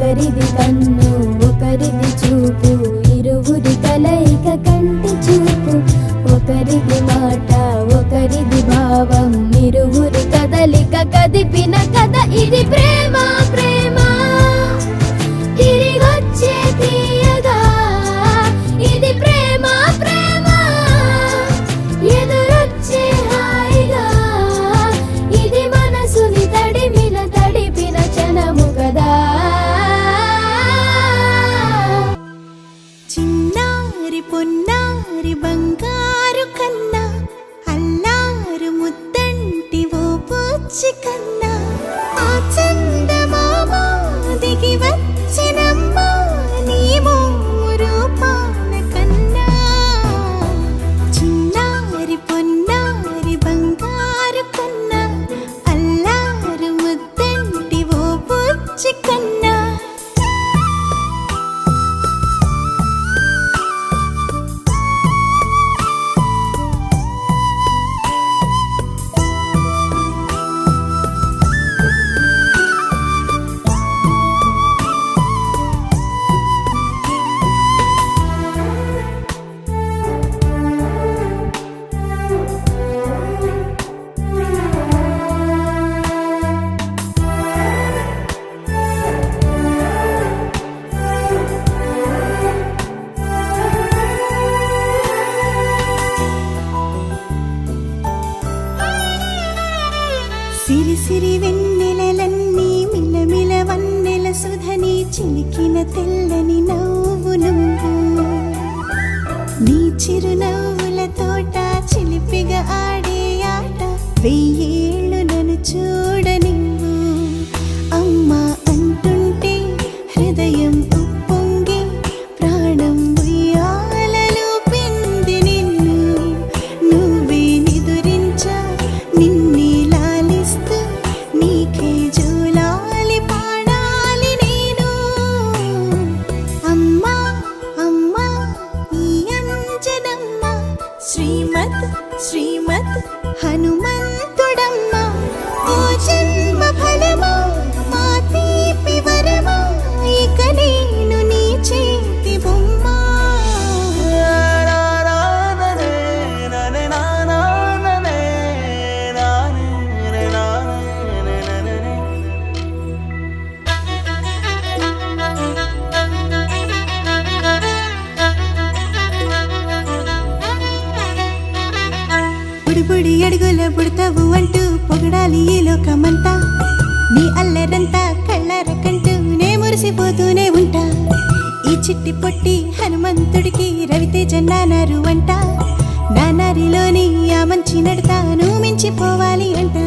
ఒకరిది కన్ను ఒకరిది చూపు, ఇరువురి కలయిక కంటి చూపు. ఒకరిది మాట ఒకరిది భావం, ఇరువురి కదలిక కదిపిన కథ ఇది ప్రేమ. ప్రేమ తిరిగొచ్చే తీయగా ఇది ప్రేమ. ప్రేమ ఎదురొచ్చే హాయిగా ఇది మనసుని తడిపిన క్షణము కదా. చిన్నారి పొన్నారి బంగారు కన్నా, అల్లారు ముద్దంటి ఓ పూచి కన్నా, ఆ చందమామ దిగి వచ్చినమ్మా నీ రూపాన కన్నా. చిన్నారి పొన్నారి బంగారు కన్నా, అల్లారు ముద్దంటి ఓ పూచి కన్నా. సిరి సిరి వెన్నెలలన్నీ మిలమిల వన్నెల సుధని చిలికిన తెల్లని నవ్వు నువ్వు. నీ చిరునవ్వుల తోట చిలిపిగా ఆడే ఆట, వెయ్యేళ్ళు నన్ను చూడ నువ్వు. అమ్మా అంటుంటే హృదయం ఉప్పొంగి ప్రాణం ఉయ్యాలలో పిండి నిన్ను. నువ్వే నిదురించా నిన్నే లాలిస్తూ, నీకే జోలాలి పాడాలి నేను. అమ్మా అమ్మా ఈ అంజనమ్మ, శ్రీమత్ శ్రీమత్ హనుమంతుడమ్మ. ఓ జన్మ ఫలమా మా తీపి వరమా, ఇక నేను నీ చేతి బొమ్మ. బుడి అడుగుల బుడతావు అంటూ పొగడాలి ఈ లోకమంతా. నీ అల్లరంతా కళ్ళారకంటూ నే మురిసిపోతూనే ఉంటా. ఈ చిట్టి పొట్టి హనుమంతుడికి రవితేజ నానారు అంట. నానారిలోని ఆ మంచి నడతా నువ్వు మించిపోవాలి అంట.